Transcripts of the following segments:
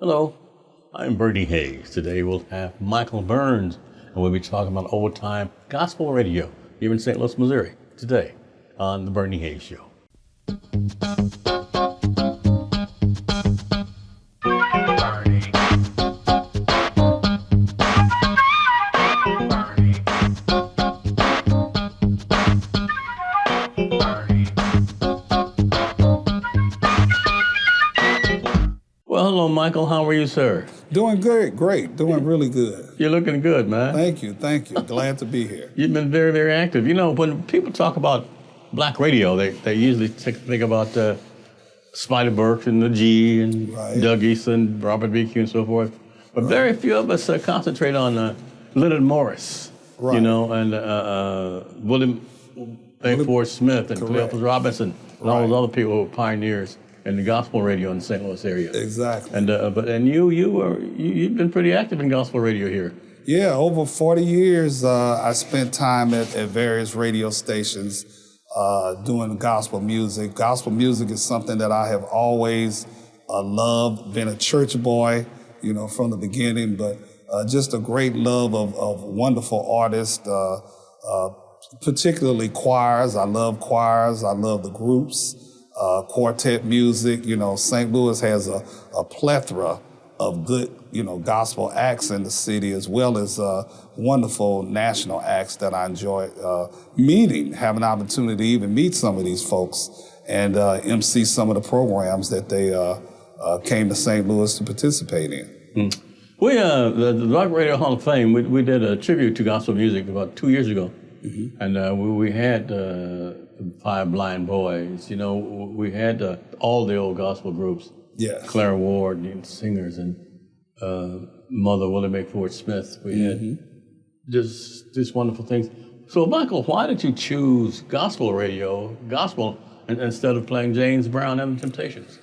Hello, I'm Bernie Hayes. Today we'll have Michael Burns, and we'll be talking about old-time gospel radio here in St. Louis, Missouri, today on The Bernie Hayes Show. Well, hello, Michael. How are you, sir? Doing good, great, doing really good. You're looking good, man. Thank you. Glad to be here. You've been very, very active. You know, when people talk about black radio, they usually think about Spider Burke and the G and Right. Doug Eason, Robert BQ and so forth. But very few of us concentrate on Leonard Morris, Right. you know, and William Ford Smith and Correct. Cleophas Robinson and all those other people who were pioneers in the gospel radio in the St. Louis area. Exactly. And you've been pretty active in gospel radio here. Yeah, over 40 years, I spent time at various radio stations doing gospel music. Gospel music is something that I have always loved, been a church boy, you know, from the beginning, but just a great love of wonderful artists, particularly choirs. I love choirs. I love the groups. Quartet music, you know, St. Louis has a plethora of good, you know, gospel acts in the city, as well as wonderful national acts that I enjoy meeting, have an opportunity to even meet some of these folks and MC some of the programs that they came to St. Louis to participate in. Mm. We, the Rock Radio Hall of Fame, we did a tribute to gospel music about 2 years ago. Mm-hmm. And we had Five Blind Boys, you know, we had all the old gospel groups. Yes. Clara Ward and singers and Mother Willie Ford Smith. We had just wonderful things. So Michael, why did you choose gospel radio, instead of playing James Brown and the Temptations?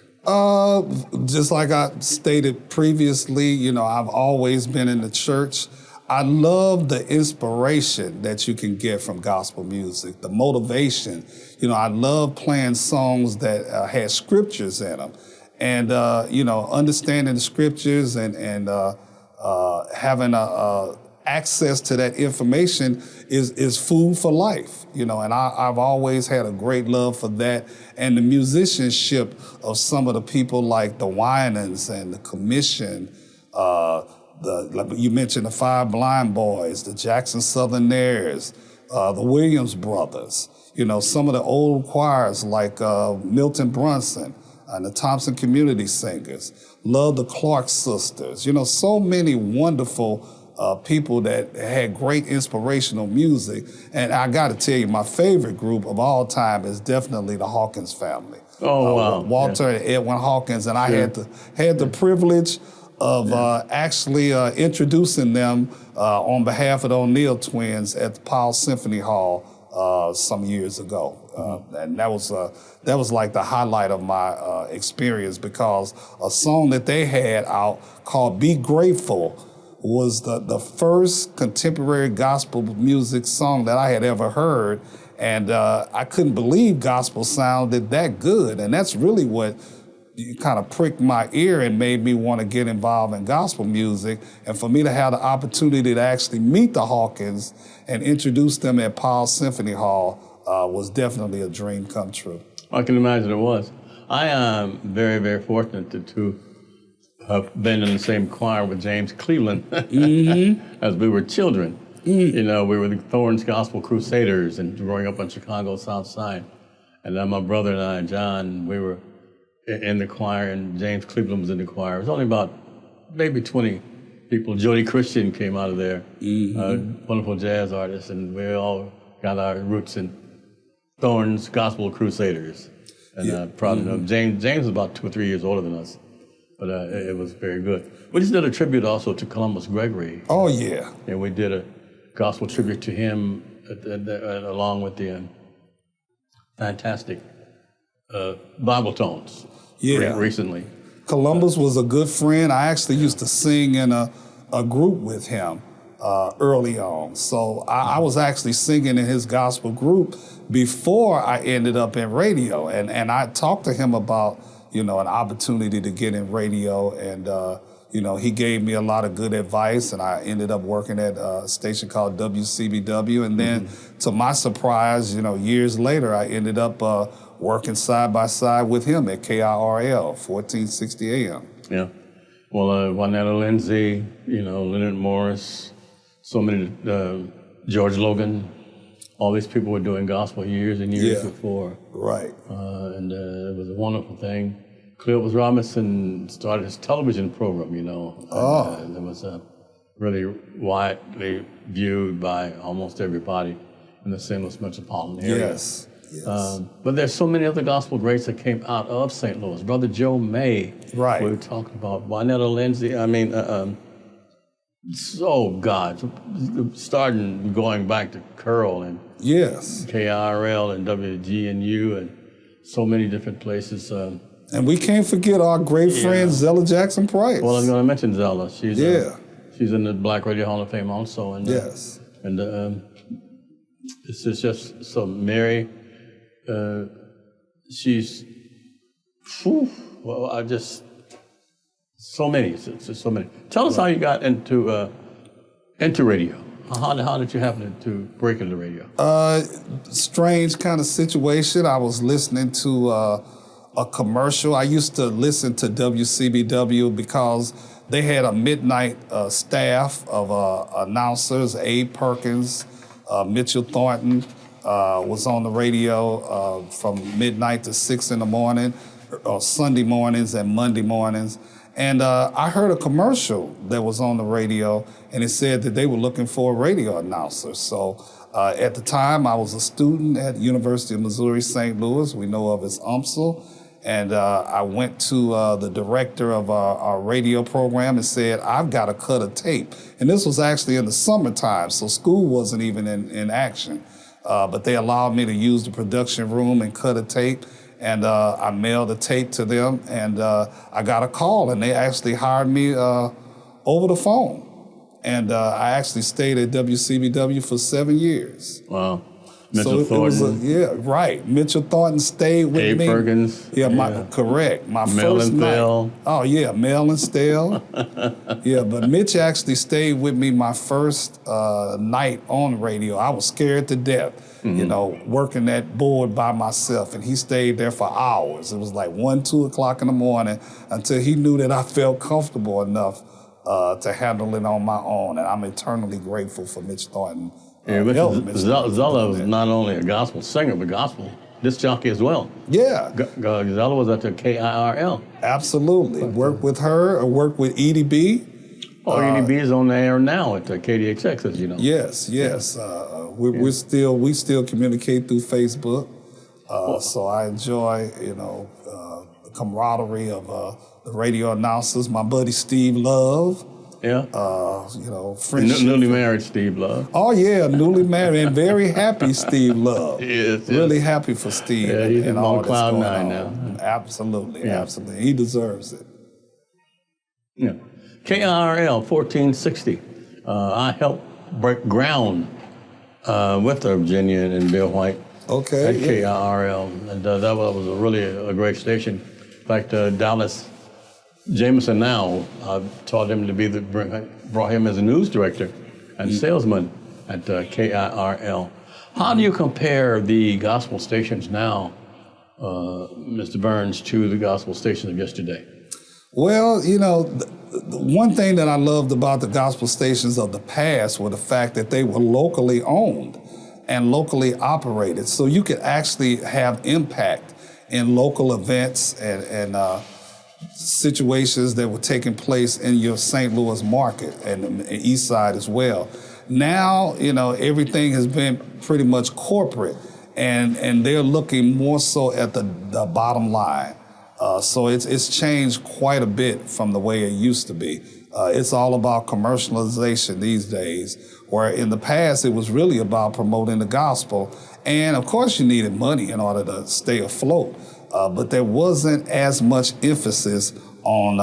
Just like I stated previously, you know, I've always been in the church. I love the inspiration that you can get from gospel music, the motivation. You know, I love playing songs that had scriptures in them. And, you know, understanding the scriptures and having access to that information is food for life, you know, and I've always had a great love for that. And the musicianship of some of the people like the Winans and the Commission, like you mentioned, the Five Blind Boys, the Jackson Southerners, the Williams Brothers, you know, some of the old choirs like Milton Brunson and the Thompson Community Singers, love the Clark Sisters, you know, so many wonderful people that had great inspirational music. And I got to tell you, my favorite group of all time is definitely the Hawkins family. Oh, wow. Walter and Edwin Hawkins, and I had the privilege of actually introducing them on behalf of the O'Neill twins at the Powell Symphony Hall some years ago. And that was like the highlight of my experience, because a song that they had out called Be Grateful was the first contemporary gospel music song that I had ever heard. And I couldn't believe gospel sounded that good. And that's really what kind of pricked my ear and made me want to get involved in gospel music. And for me to have the opportunity to actually meet the Hawkins and introduce them at Powell Symphony Hall was definitely a dream come true. I can imagine it was. I am very, very fortunate to have been in the same choir with James Cleveland as we were children. You know, we were the Thorns Gospel Crusaders and growing up on Chicago's South Side. And then my brother and I, John, we were in the choir, and James Cleveland was in the choir. It was only about maybe 20 people. Jody Christian came out of there, wonderful jazz artist, and we all got our roots in Thorns Gospel Crusaders. And proud of James was about 2 or 3 years older than us, but it was very good. We just did a tribute also to Columbus Gregory. Oh, yeah. And we did a gospel tribute to him along with the fantastic Bible tones recently. Columbus was a good friend. I actually used to sing in a group with him early on. So I was actually singing in his gospel group before I ended up in radio. And I talked to him about, an opportunity to get in radio, and he gave me a lot of good advice, and I ended up working at a station called WCBW, and then to my surprise, years later, I ended up working side by side with him at KIRL, 1460 AM. Yeah. Well, Juanetta Lindsay, Leonard Morris, so many, George Logan, all these people were doing gospel years and years before. Right. And it was a wonderful thing. Cleopas Robinson started his television program, And, it was really widely viewed by almost everybody in the St. Louis metropolitan area. Yes. But there's so many other gospel greats that came out of St. Louis. Brother Joe May. Right. We were talking about Juanetta Lindsay. Starting going back to Curl and KRL and WGNU and so many different places. And we can't forget our great friend Zella Jackson Price. Well, I was going to mention Zella. She's in the Black Radio Hall of Fame also. And, it's just so Mary. She's, so many. It's just so many. Tell us how you got into radio. How did you happen to break into radio? Strange kind of situation. I was listening to a commercial. I used to listen to WCBW because they had a midnight staff of announcers. Abe Perkins, Mitchell Thornton was on the radio from midnight to 6 in the morning, Sunday mornings and Monday mornings. And I heard a commercial that was on the radio, and it said that they were looking for a radio announcer. So at the time, I was a student at University of Missouri, St. Louis. We know of as UMSL. And I went to the director of our radio program and said, I've got to cut a tape. And this was actually in the summertime, so school wasn't even in action. But they allowed me to use the production room and cut a tape. And I mailed the tape to them, and I got a call, and they actually hired me over the phone. And I actually stayed at WCBW for 7 years. Wow. Mitchell Thornton. Mitchell Thornton stayed with me. Abe Perkins. Correct. My Mel first and night. Phil. Oh, yeah, Mel and Stell. But Mitch actually stayed with me my first night on radio. I was scared to death, working that board by myself, and he stayed there for hours. It was like 1, 2 o'clock in the morning until he knew that I felt comfortable enough to handle it on my own, and I'm eternally grateful for Mitch Thornton. Zella was not only a gospel singer, but gospel disc jockey as well. Yeah. Zella was at the KIRL. Absolutely. Worked with her, or worked with Edie B. Edie B is on the air now at KDXX, as you know. Yes. We still communicate through Facebook. So I enjoy, the camaraderie of the radio announcers. My buddy Steve Love. Yeah. Friendship. Newly married Steve Love. Oh, yeah, newly married and very happy Steve Love. Yes. Really happy for Steve. Yeah, he's and on cloud nine now. Absolutely. He deserves it. Yeah. KIRL 1460. I helped break ground with Virginia and Bill White at KIRL. And that was really a great station. In fact, Dallas Jameson now taught him to brought him as a news director and salesman at KIRL. How do you compare the gospel stations now, Mr. Burns, to the gospel stations of yesterday? Well, the one thing that I loved about the gospel stations of the past were the fact that they were locally owned and locally operated. So you could actually have impact in local events and situations that were taking place in your St. Louis market and the East Side as well. Now, everything has been pretty much corporate, and they're looking more so at the bottom line. So it's changed quite a bit from the way it used to be. It's all about commercialization these days, where in the past it was really about promoting the gospel. And of course you needed money in order to stay afloat. But there wasn't as much emphasis on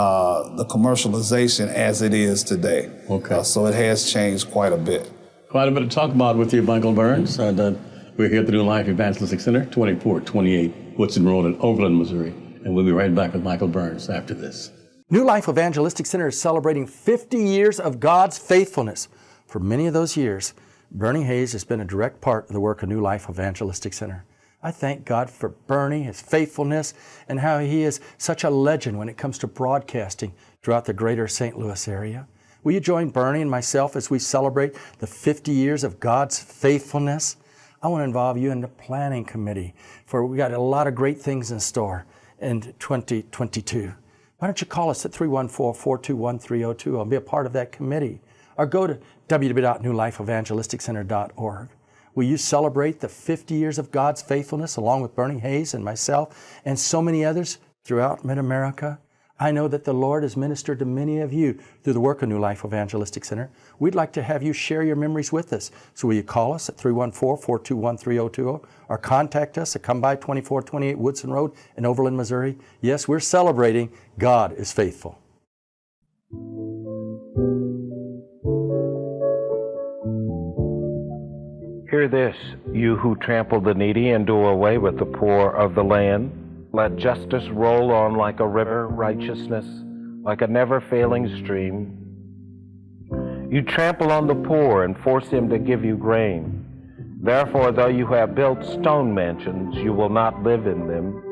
the commercialization as it is today. Okay. So it has changed quite a bit. Quite a bit to talk about with you, Michael Burns. We're here at the New Life Evangelistic Center, 2428 Woodson Road in Overland, Missouri. And we'll be right back with Michael Burns after this. New Life Evangelistic Center is celebrating 50 years of God's faithfulness. For many of those years, Bernie Hayes has been a direct part of the work of New Life Evangelistic Center. I thank God for Bernie, his faithfulness, and how he is such a legend when it comes to broadcasting throughout the greater St. Louis area. Will you join Bernie and myself as we celebrate the 50 years of God's faithfulness? I want to involve you in the planning committee, for we got a lot of great things in store in 2022. Why don't you call us at 314-421-3020 and be a part of that committee? Or go to www.newlifeevangelisticcenter.org. Will you celebrate the 50 years of God's faithfulness along with Bernie Hayes and myself and so many others throughout Mid-America? I know that the Lord has ministered to many of you through the work of New Life Evangelistic Center. We'd like to have you share your memories with us. So will you call us at 314-421-3020 or contact us at Come By 2428 Woodson Road in Overland, Missouri? Yes, we're celebrating God is faithful. Hear this, you who trample the needy and do away with the poor of the land. Let justice roll on like a river, righteousness like a never-failing stream. You trample on the poor and force him to give you grain. Therefore, though you have built stone mansions, you will not live in them.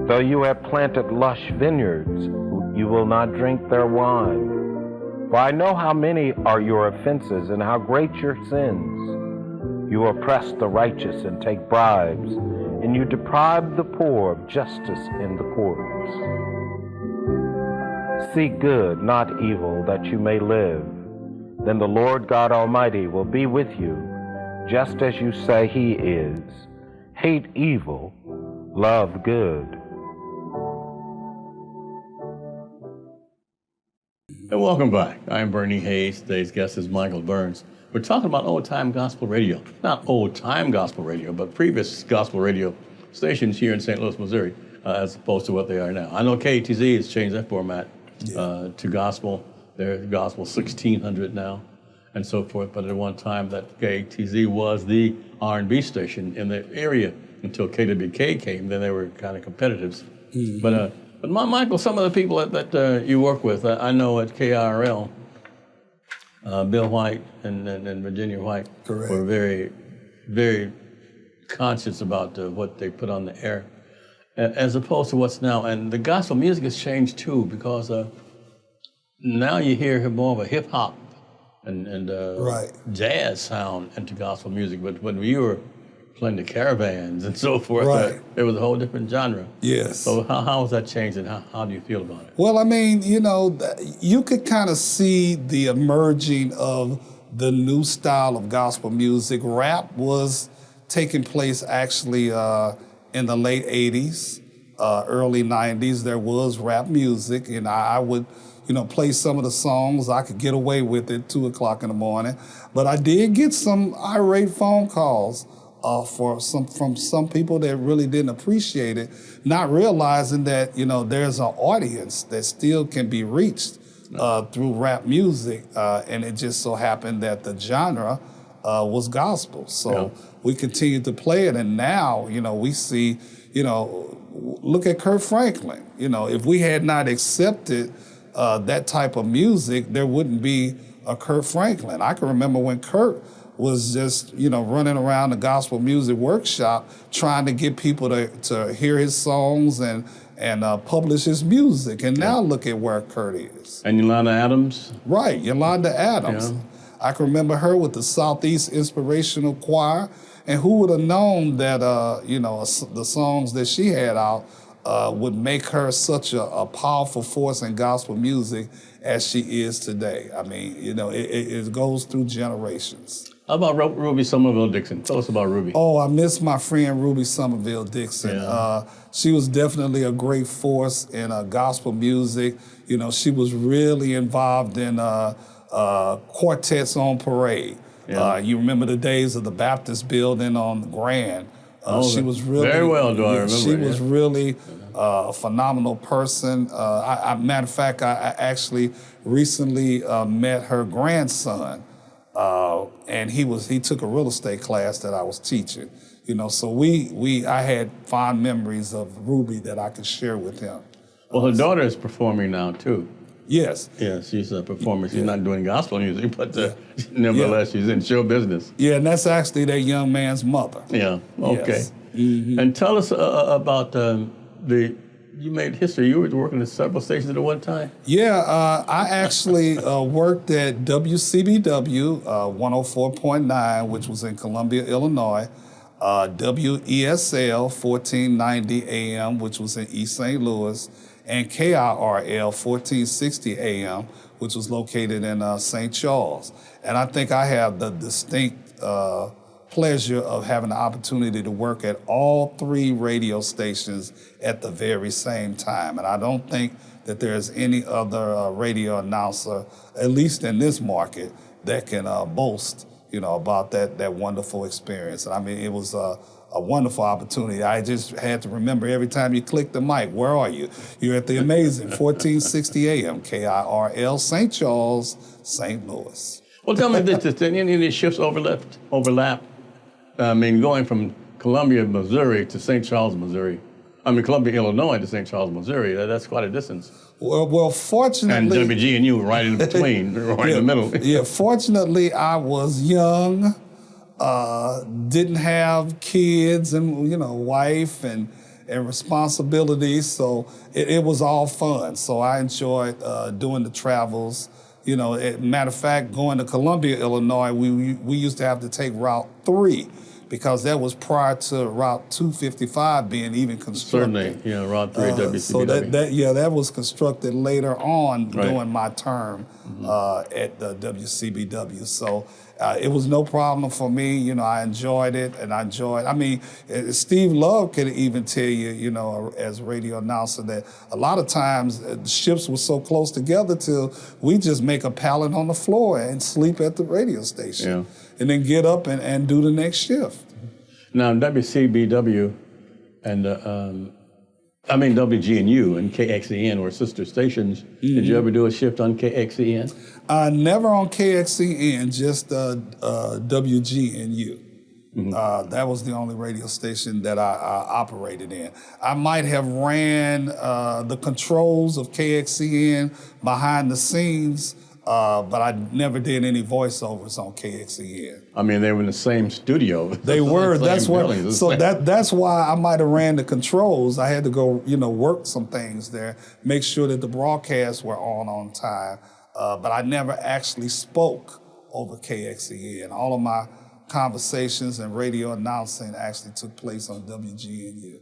Though you have planted lush vineyards, you will not drink their wine. For I know how many are your offenses and how great your sins. You oppress the righteous and take bribes, and you deprive the poor of justice in the courts. Seek good, not evil, that you may live. Then the Lord God Almighty will be with you, just as you say He is. Hate evil, love good. And welcome back. I'm Bernie Hayes. Today's guest is Michael Burns. We're talking about old-time gospel radio. Not old-time gospel radio, but previous gospel radio stations here in St. Louis, Missouri, as opposed to what they are now. I know KTZ has changed that format to gospel. They're gospel 1600 now and so forth. But at one time, that KTZ was the R&B station in the area until KWK came. Then they were kind of competitors. Mm-hmm. But Michael, some of the people that you work with, I know at KRL, Bill White and Virginia White were very, very conscious about what they put on the air, as opposed to what's now. And the gospel music has changed too, because now you hear more of a hip hop and jazz sound into gospel music. But when we were playing the caravans and so forth, it was a whole different genre. Yes. So how has that changed, and how do you feel about it? Well, I mean, you know, you could kind of see the emerging of the new style of gospel music. Rap was taking place actually in the late 80s, early 90s. There was rap music, and I would, play some of the songs. I could get away with it 2 o'clock in the morning. But I did get some irate phone calls from some people that really didn't appreciate it, not realizing that, there's an audience that still can be reached through rap music. And it just so happened that the genre was gospel. So we continued to play it. And now, we see, look at Kurt Franklin. If we had not accepted that type of music, there wouldn't be a Kurt Franklin. I can remember when Kurt was just, running around the gospel music workshop trying to get people to hear his songs and publish his music. And now look at where Kurt is. And Yolanda Adams? Right, Yolanda Adams. Yeah. I can remember her with the Southeast Inspirational Choir. And who would have known that, the songs that she had out would make her such a powerful force in gospel music as she is today. I mean, it goes through generations. How about Ruby Summerville Dixon? Tell us about Ruby. Oh, I miss my friend Ruby Summerville Dixon. Yeah. She was definitely a great force in gospel music. She was really involved in Quartets on Parade. Yeah. You remember the days of the Baptist building on Grand. She was really very well. Do I remember? She was really a phenomenal person. Matter of fact, I actually recently met her grandson. And he took a real estate class that I was teaching. So I had fond memories of Ruby that I could share with him. Well, her daughter is performing now too. Yes. Yeah, she's a performer. She's not doing gospel music, but nevertheless, she's in show business. Yeah, and that's actually that young man's mother. Yeah. Okay. Yes. And tell us about you made history. You were working at several stations at one time? Yeah, I actually worked at WCBW 104.9, which was in Columbia, Illinois, WESL 1490 AM, which was in East St. Louis, and KIRL 1460 AM, which was located in St. Charles. And I think I have the distinct pleasure of having the opportunity to work at all three radio stations at the very same time. And I don't think that there's any other radio announcer, at least in this market, that can boast, about that wonderful experience. And I mean, it was a wonderful opportunity. I just had to remember every time you click the mic, where are you? You're at the amazing 1460 AM, KIRL, St. Charles, St. Louis. Well, tell me this, did any of these shifts overlap? I mean, going from Columbia, Missouri to St. Charles, Missouri. I mean, Columbia, Illinois to St. Charles, Missouri. That's quite a distance. Well, fortunately... And WG&U right in between, right in the middle. Yeah, fortunately, I was young, didn't have kids and, wife and responsibilities, so it was all fun. So I enjoyed doing the travels. Matter of fact, going to Columbia, Illinois, we used to have to take Route 3 because that was prior to Route 255 being even constructed. Certainly, Route 3 WCBW. So that was constructed later on during my term at the WCBW. So it was no problem for me. I enjoyed it, and I mean, Steve Love could even tell you, as a radio announcer, that a lot of times the ships were so close together till we just make a pallet on the floor and sleep at the radio station, and then get up and do the next shift. Now, WCBW and WG&U and KXEN were sister stations. Did you ever do a shift on KXEN? Never on KXEN, just WG&U. That was the only radio station that I operated in. I might have ran the controls of KXEN behind the scenes, but I never did any voiceovers on KXEN. I mean, they were in the same studio. They were. That's what. So that's why I might have ran the controls. I had to go, work some things there, make sure that the broadcasts were on time. But I never actually spoke over KXEN. All of my conversations and radio announcing actually took place on WG&U.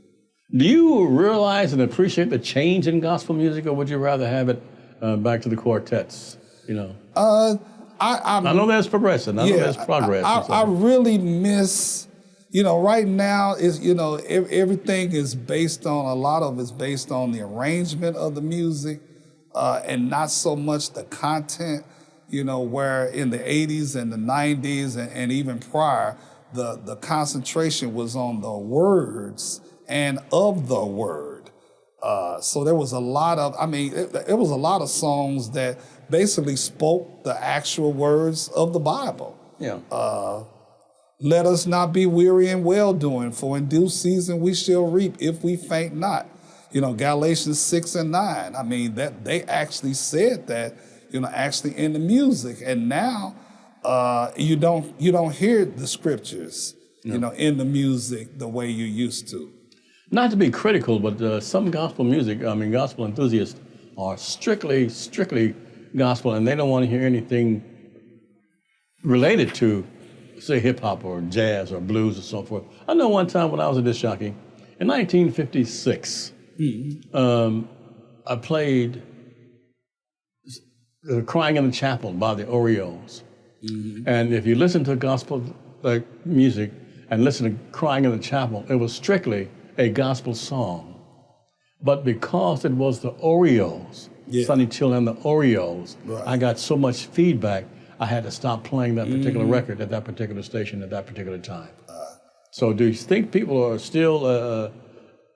Do you realize and appreciate the change in gospel music, or would you rather have it back to the quartets? I know there's progression. I know there's progress. I really miss, right now is, everything is based on, a lot of it's based on the arrangement of the music and not so much the content, where in the 80s and the 90s and even prior, the concentration was on the words and of the word. So there was a lot of, it was a lot of songs that basically spoke the actual words of the Bible. Yeah. Let us not be weary in well-doing, for in due season we shall reap if we faint not. Galatians 6 and 9. I mean, that they actually said that, actually in the music. And now you don't hear the scriptures, in the music the way you used to. Not to be critical, but some gospel music, gospel enthusiasts are strictly gospel, and they don't want to hear anything related to, say, hip-hop or jazz or blues or so forth. I know one time when I was a disc jockey, in 1956, I played Crying in the Chapel by the Orioles. And if you listen to gospel music and listen to Crying in the Chapel, it was strictly a gospel song. But because it was the Orioles, Sonny Chill and the Orioles, I got so much feedback, I had to stop playing that particular record at that particular station at that particular time. So do you think people are still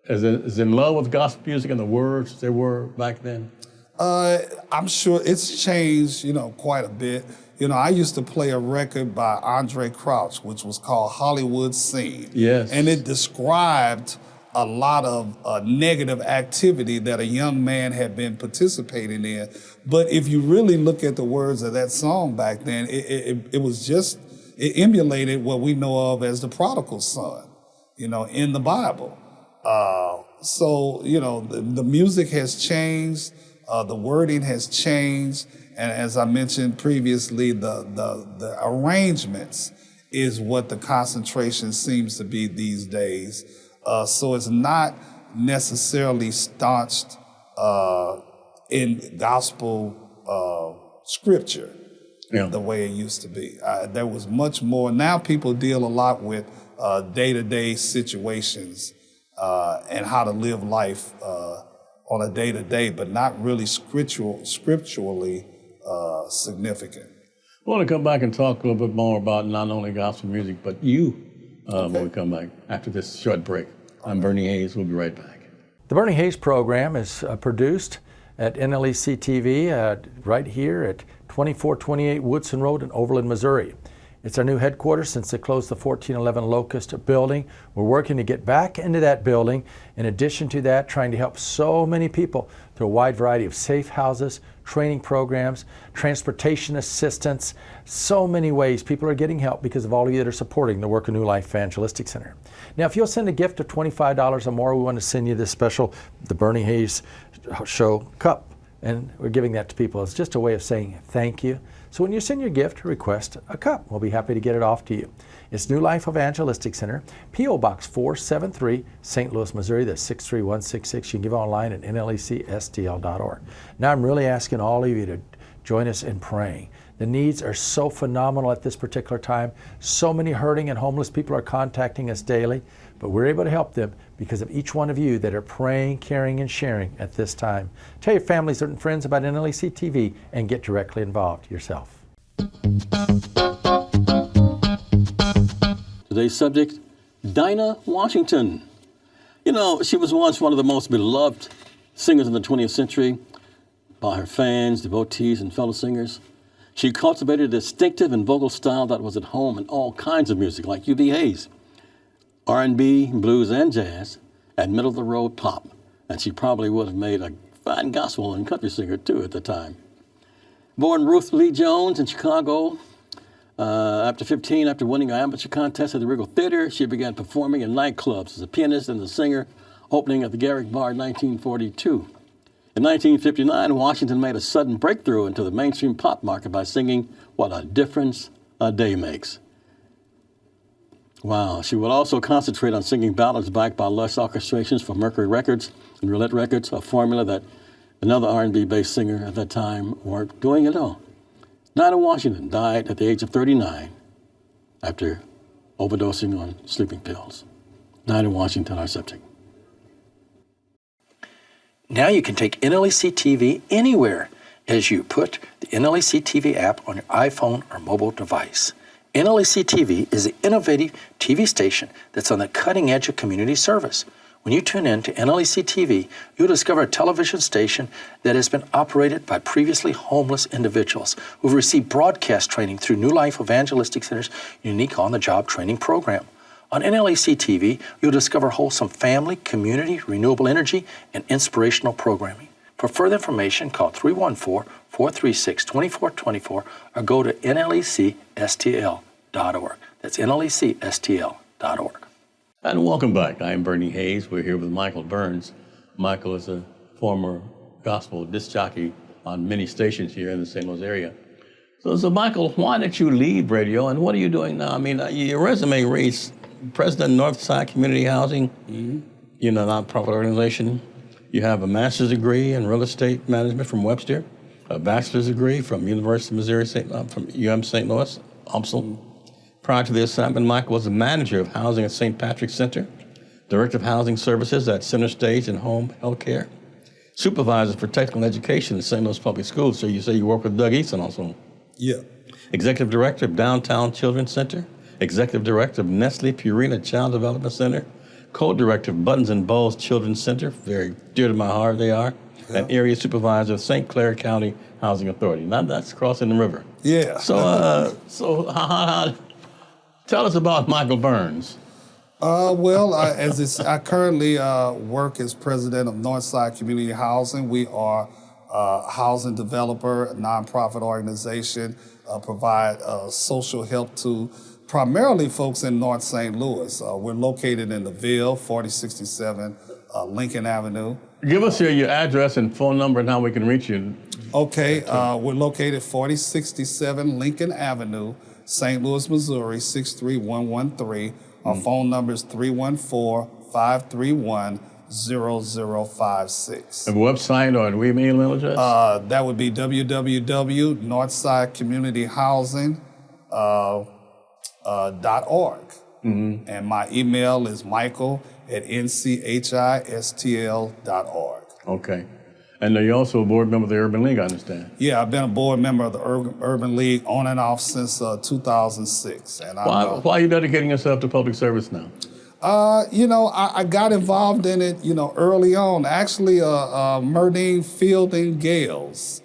as in love with gospel music and the words as they were back then? I'm sure it's changed, quite a bit. You know, I used to play a record by Andre Crouch, which was called Hollywood Scene. Yes. And it described a lot of negative activity that a young man had been participating in. But if you really look at the words of that song back then, it was just, it emulated what we know of as the prodigal son, you know, in the Bible. So, you know, the music has changed, the wording has changed, and as I mentioned previously, the arrangements is what the concentration seems to be these days. So it's not necessarily staunched in gospel scripture the way it used to be. There was much more. Now people deal a lot with day-to-day situations and how to live life on a day-to-day, but not really scripturally significant. I want to come back and talk a little bit more about not only gospel music, but you when we come back after this short break. I'm Bernie Hayes. We'll be right back. The Bernie Hayes program is produced at NLEC TV right here at 2428 Woodson Road in Overland, Missouri. It's our new headquarters since they closed the 1411 Locust building. We're working to get back into that building. In addition to that, trying to help so many people through a wide variety of safe houses, training programs, transportation assistance, so many ways people are getting help because of all of you that are supporting the work of New Life Evangelistic Center. Now, if you'll send a gift of $25 or more, we want to send you this special, the Bernie Hayes Show cup. And we're giving that to people as just a way of saying thank you. So when you send your gift, request a cup. We'll be happy to get it off to you. It's New Life Evangelistic Center, P.O. Box 473, St. Louis, Missouri. That's 63166. You can give online at nlecstl.org. Now I'm really asking all of you to join us in praying. The needs are so phenomenal at this particular time. So many hurting and homeless people are contacting us daily, but we're able to help them because of each one of you that are praying, caring, and sharing at this time. Tell your families and friends about NLEC TV and get directly involved yourself. Today's subject, Dinah Washington. You know, she was once one of the most beloved singers in the 20th century by her fans, devotees, and fellow singers. She cultivated a distinctive and vocal style that was at home in all kinds of music, like U.B. Hayes, R&B, blues, and jazz, and middle-of-the-road pop. And she probably would have made a fine gospel and country singer, too, at the time. Born Ruth Lee Jones in Chicago, after winning an amateur contest at the Regal Theater, she began performing in nightclubs as a pianist and a singer, opening at the Garrick Bar in 1942. In 1959, Washington made a sudden breakthrough into the mainstream pop market by singing What a Difference a Day Makes. Wow, she would also concentrate on singing ballads backed by lush orchestrations for Mercury Records and Roulette Records, a formula that another R&B-based singer at that time weren't doing at all. Dinah Washington died at the age of 39 after overdosing on sleeping pills. Dinah Washington, our subject. Now you can take NLEC TV anywhere as you put the NLEC TV app on your iPhone or mobile device. NLEC TV is an innovative TV station that's on the cutting edge of community service. When you tune in to NLEC TV, you'll discover a television station that has been operated by previously homeless individuals who've received broadcast training through New Life Evangelistic Center's unique on-the-job training program. On NLEC TV, you'll discover wholesome family, community, renewable energy, and inspirational programming. For further information, call 314-436-2424 or go to nlecstl.org. That's nlecstl.org. And welcome back. I'm Bernie Hayes. We're here with Michael Burns. Michael is a former gospel disc jockey on many stations here in the St. Louis area. So Michael, why did you leave radio and what are you doing now? I mean, your resume reads President of Northside Community Housing, you know, nonprofit organization. You have a master's degree in real estate management from Webster, a bachelor's degree from University of Missouri, from UM St. Louis, UMSL. Prior to the assignment, Michael was the manager of housing at St. Patrick's Center, director of housing services at Center Stage and Home Health Care, supervisor for technical education in St. Louis Public Schools. So you say you work with Doug Easton also. Yeah. Executive director of Downtown Children's Center, executive director of Nestle Purina Child Development Center, co-director of Buttons and Balls Children's Center, very dear to my heart they are, and area supervisor of St. Clair County Housing Authority. Now that's crossing the river. Yeah. So tell us about Michael Burns. I currently work as president of Northside Community Housing. We are a housing developer, a nonprofit organization, provide social help to primarily folks in North St. Louis. We're located in the Ville, 4067 Lincoln Avenue. Give us your address and phone number and how we can reach you. Okay, we're located 4067 Lincoln Avenue, St. Louis, Missouri, 63113. Our phone number is 314-531-0056. A website or an email address? That would be www.northsidecommunityhousing.org. And my email is michael@nchistl.org. Okay. And you're also a board member of the Urban League, I understand. Yeah, I've been a board member of the Urban League on and off since 2006. And Why are you dedicating yourself to public service now? I got involved in it, early on. Actually, Murdine Fielding Gales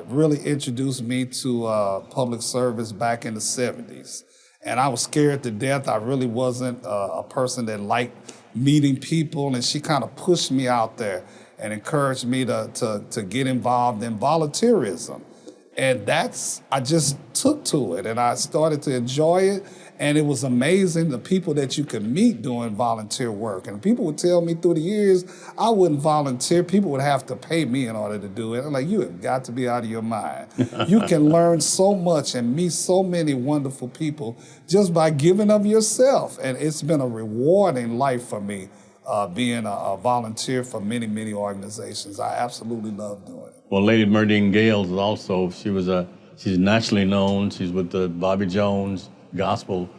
really introduced me to public service back in the 70s. And I was scared to death. I really wasn't a person that liked meeting people, and she kind of pushed me out there and encouraged me to get involved in volunteerism. And I just took to it, and I started to enjoy it. And it was amazing the people that you could meet doing volunteer work. And people would tell me through the years, I wouldn't volunteer. People would have to pay me in order to do it. I'm like, you have got to be out of your mind. You can learn so much and meet so many wonderful people just by giving of yourself. And it's been a rewarding life for me, being a volunteer for many, many organizations. I absolutely love doing it. Well, Lady Murdine Gales is also, she's nationally known. She's with the Bobby Jones gospel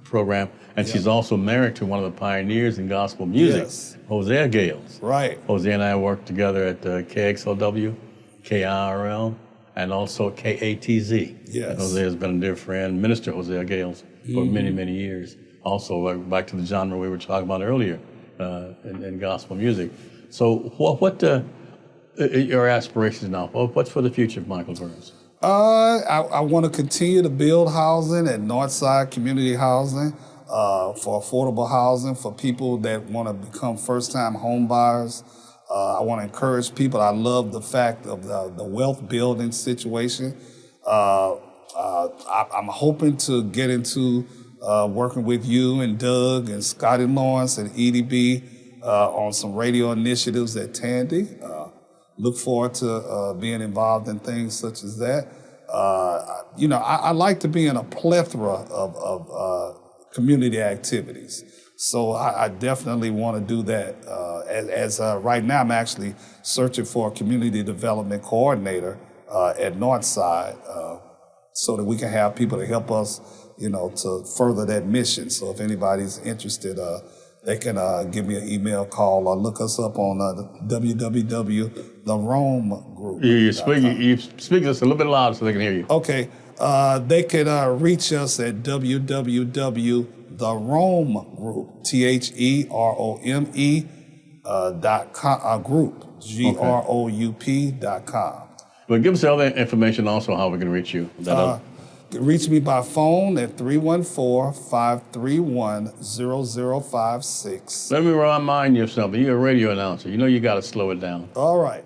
program, and she's also married to one of the pioneers in gospel music, Hosea Gales. Right. Hosea and I worked together at KXLW, KIRL, and also KATZ. Yes. And Hosea has been a dear friend, Minister Hosea Gales, for many, many years. Also, back to the genre we were talking about earlier in gospel music. So what are your aspirations now? What's for the future of Michael Burns? I want to continue to build housing at Northside Community Housing for affordable housing for people that want to become first-time home buyers. I want to encourage people. I love the fact of the wealth building situation. I'm hoping to get into working with you and Doug and Scotty Lawrence and EDB on some radio initiatives at Tandy. Look forward to being involved in things such as that. I like to be in a plethora of community activities. So I definitely want to do that. Right now, I'm actually searching for a community development coordinator at Northside so that we can have people to help us, to further that mission. So if anybody's interested, they can give me an email, call, or look us up on www.theromegroup.com. You speak just a little bit louder so they can hear you. Okay. They can reach us at www.theromegroup, THEROME group, GROUP.com. Well, give us all that information also how we can reach you. Reach me by phone at 314-531-0056. Let me remind you of something. You're a radio announcer. You got to slow it down. All right.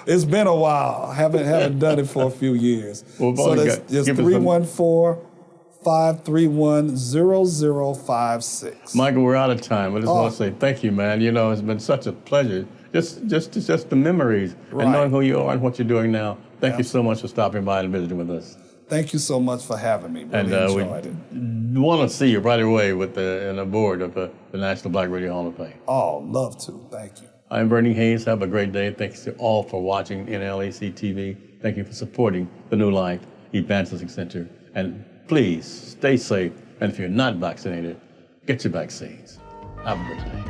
It's been a while. I haven't done it for a few years. Well, so that's just 314-531-0056. Michael, we're out of time. I just want to say thank you, man. It's been such a pleasure. Just the memories and knowing who you are and what you're doing now. Thank you so much for stopping by and visiting with us. Thank you so much for having me. Really enjoyed it. We want to see you right away in the board of the National Black Radio Hall of Fame. Oh, love to. Thank you. I'm Bernie Hayes. Have a great day. Thanks to all for watching NLAC TV. Thank you for supporting the New Life Evangelistic Center. And please stay safe. And if you're not vaccinated, get your vaccines. Have a good day.